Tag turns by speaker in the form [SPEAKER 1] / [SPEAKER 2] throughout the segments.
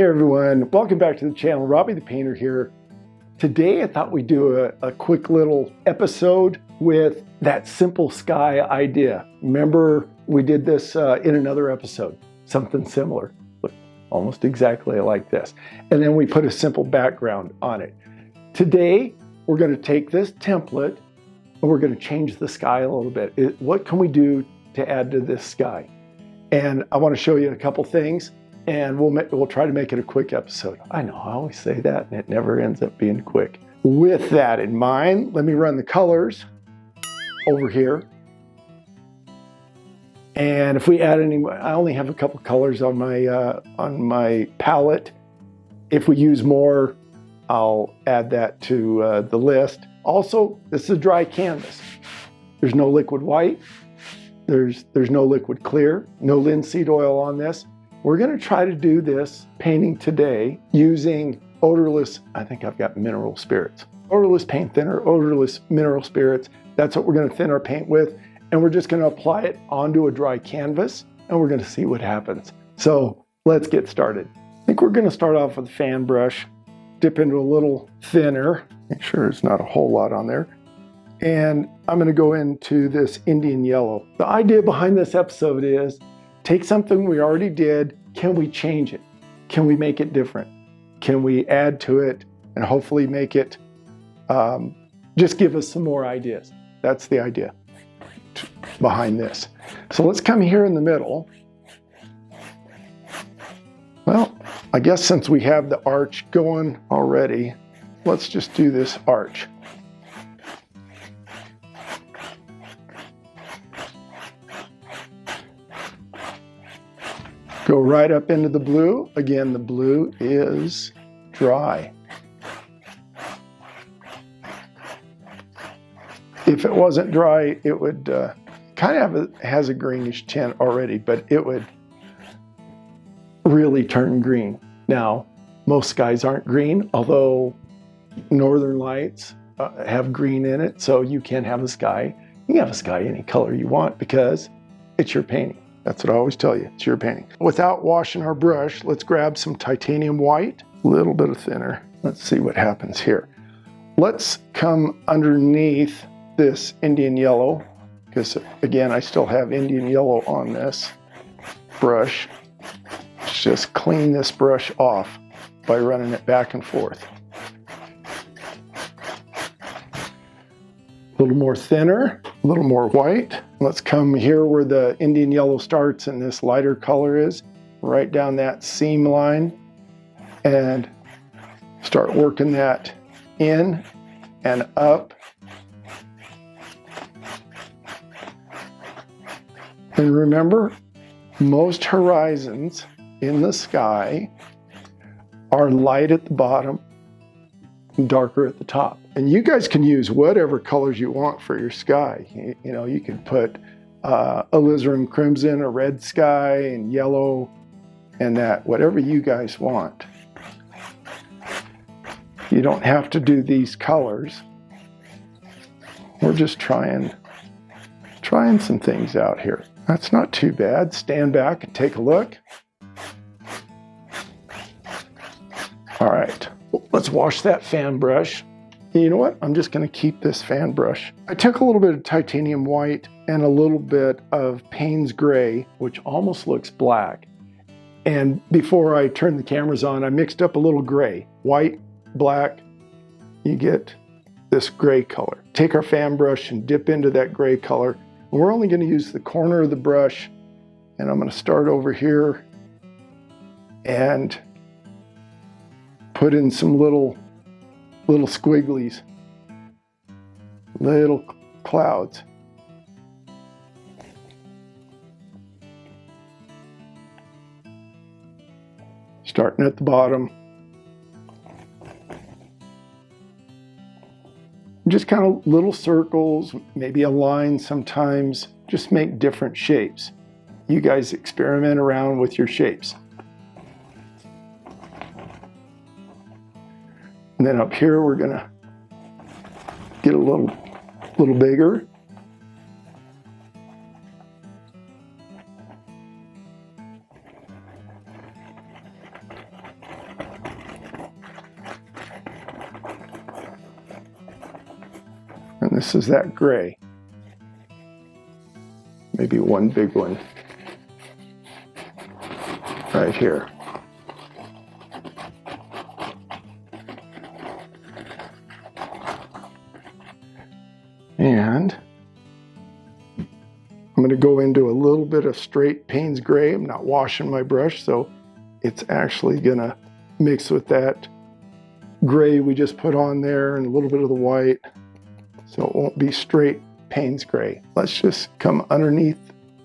[SPEAKER 1] Hey everyone, welcome back to the channel. Robbie the Painter here. Today I thought we'd do a quick little episode with that simple sky idea. Remember we did this in another episode, something similar, look, almost exactly like this. And then we put a simple background on it. Today we're going to take this template and we're going to change the sky a little bit. What can we do to add to this sky? And I want to show you a couple things. And we'll try to make it a quick episode. I know, I always say that and it never ends up being quick. With that in mind, let me run the colors over here. And if we add any, I only have a couple colors on my palette. If we use more, I'll add that to the list. Also, this is a dry canvas. There's no liquid white. There's no liquid clear, no linseed oil on this. We're going to try to do this painting today using odorless, I think I've got mineral spirits. Odorless paint thinner, odorless mineral spirits. That's what we're going to thin our paint with. And we're just going to apply it onto a dry canvas and we're going to see what happens. So let's get started. I think we're going to start off with a fan brush, dip into a little thinner, make sure there's not a whole lot on there. And I'm going to go into this Indian yellow. The idea behind this episode is take something we already did, can we change it? Can we make it different? Can we add to it and hopefully make it, just give us some more ideas? That's the idea behind this. So let's come here in the middle. Well, I guess since we have the arch going already, let's just do this arch. Go right up into the blue. Again, the blue is dry. If it wasn't dry, it would kind of has a greenish tint already, but it would really turn green. Now, most skies aren't green, although northern lights have green in it, so you can have a sky. You can have a sky any color you want because it's your painting. That's what I always tell you, it's your painting. Without washing our brush, let's grab some titanium white, a little bit of thinner. Let's see what happens here. Let's come underneath this Indian yellow, because again, I still have Indian yellow on this brush. Let's just clean this brush off by running it back and forth. A little more thinner, a little more white. Let's come here where the Indian yellow starts and this lighter color is, right down that seam line, and start working that in and up. And remember, most horizons in the sky are light at the bottom, darker at the top. And you guys can use whatever colors you want for your sky. You know, you can put alizarin crimson, a red sky, and yellow, and that, whatever you guys want. You don't have to do these colors. We're just trying some things out here. That's not too bad. Stand back and take a look. All right, let's wash that fan brush. You know what? I'm just going to keep this fan brush. I took a little bit of titanium white and a little bit of Payne's gray, which almost looks black. And before I turned the cameras on, I mixed up a little gray. White, black, you get this gray color. Take our fan brush and dip into that gray color. And we're only going to use the corner of the brush. And I'm going to start over here and put in some little squigglies, little clouds. Starting at the bottom. Just kind of little circles, maybe a line sometimes, just make different shapes. You guys experiment around with your shapes. And then up here, we're gonna get a little bigger. this is that gray. Maybe one big one right here. And I'm going to go into a little bit of straight Payne's gray. I'm not washing my brush, so it's actually going to mix with that gray we just put on there and a little bit of the white, so it won't be straight Payne's gray. Let's just come underneath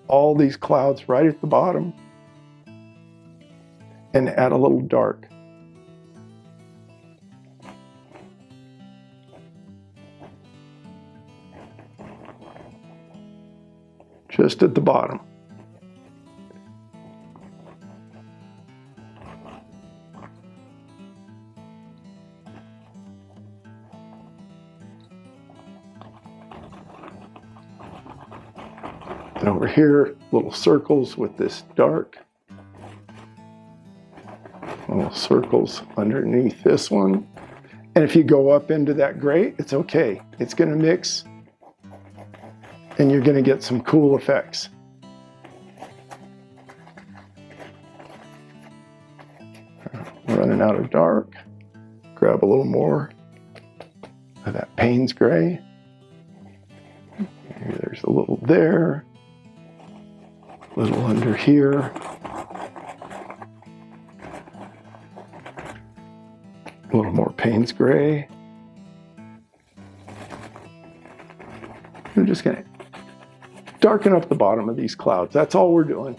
[SPEAKER 1] all these clouds right at the bottom and add a little dark. Just at the bottom. And over here, little circles with this dark. Little circles underneath this one. And if you go up into that gray, it's okay. It's going to mix and you're going to get some cool effects. Running out of dark. Grab a little more of that Payne's gray. Maybe there's a little there. A little under here. A little more Payne's gray. We're just going to darken up the bottom of these clouds. That's all we're doing.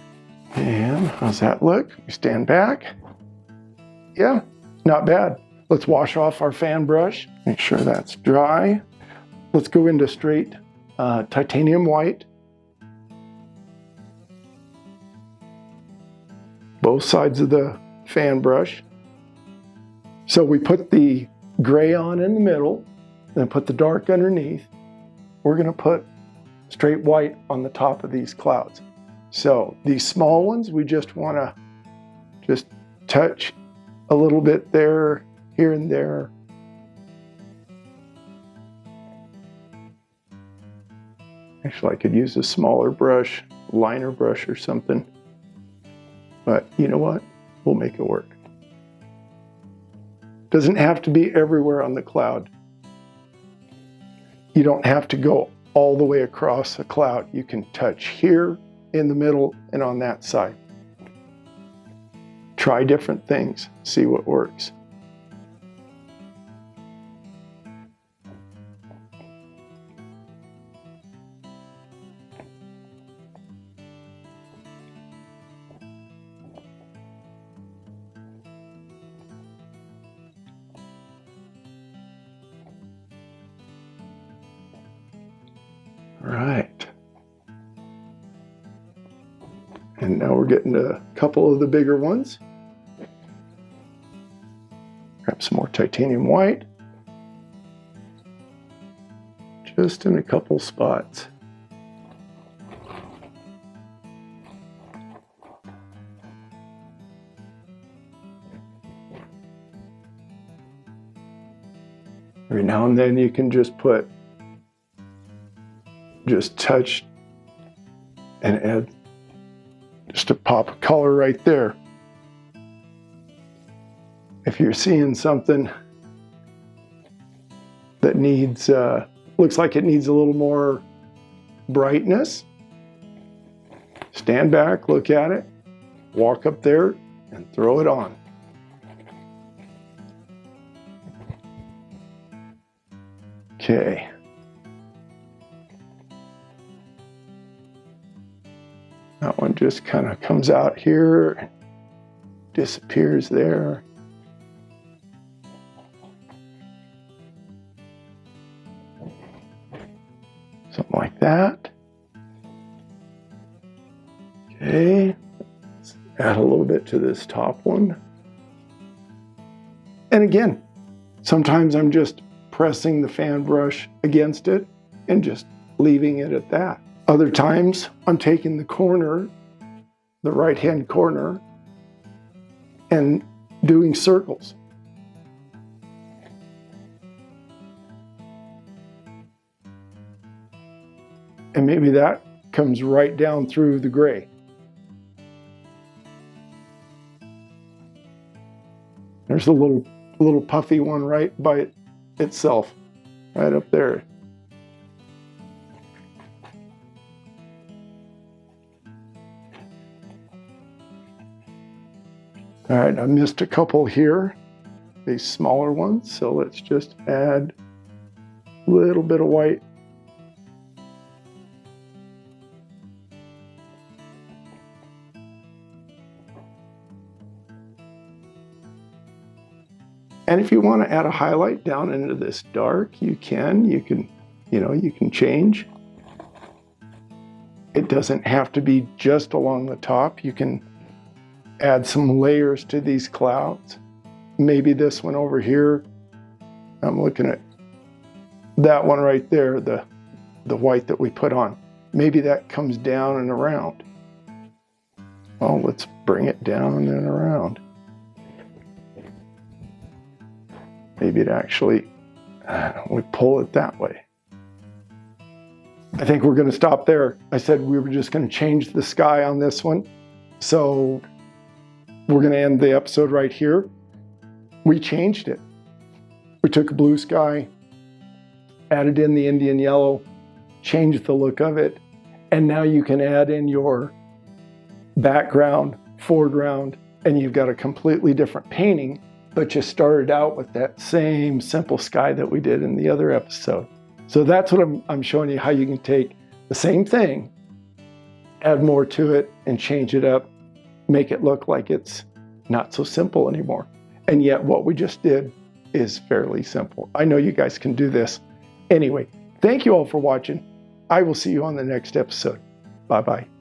[SPEAKER 1] And how's that look? We stand back. Yeah, not bad. Let's wash off our fan brush. Make sure that's dry. Let's go into straight titanium white. Both sides of the fan brush. So we put the gray on in the middle, then put the dark underneath. We're going to put straight white on the top of these clouds. So these small ones, we just want to just touch a little bit there, here and there. Actually, I could use a smaller brush, liner brush or something. But you know what? We'll make it work. Doesn't have to be everywhere on the cloud. You don't have to go all the way across a cloud. You can touch here, in the middle, and on that side. Try different things, see what works. Right. And now we're getting to a couple of the bigger ones. Grab some more titanium white. Just in a couple spots. Every now and then you can just touch and add just a pop of color right there. If you're seeing something that needs, looks like it needs a little more brightness, stand back, look at it, walk up there and throw it on. Okay. That one just kind of comes out here and disappears there. Something like that. Okay, let's add a little bit to this top one. And again, sometimes I'm just pressing the fan brush against it and just leaving it at that. Other times, I'm taking the corner, the right-hand corner, and doing circles. And maybe that comes right down through the gray. There's a little puffy one right by itself, right up there. All right, I missed a couple here, these smaller ones, so let's just add a little bit of white. And if you want to add a highlight down into this dark, you can change. It doesn't have to be just along the top. You can add some layers to these clouds. Maybe this one over here. I'm looking at that one right there, the white that we put on. Maybe that comes down and around. Well, let's bring it down and around. Maybe it actually, we pull it that way. I think we're going to stop there. I said we were just going to change the sky on this one. So we're going to end the episode right here. We changed it. We took a blue sky, added in the Indian yellow, changed the look of it, and now you can add in your background, foreground, and you've got a completely different painting, but you started out with that same simple sky that we did in the other episode. So that's what I'm showing you, how you can take the same thing, add more to it, and change it up, make it look like it's not so simple anymore. And yet what we just did is fairly simple. I know you guys can do this. Anyway, thank you all for watching. I will see you on the next episode. Bye-bye.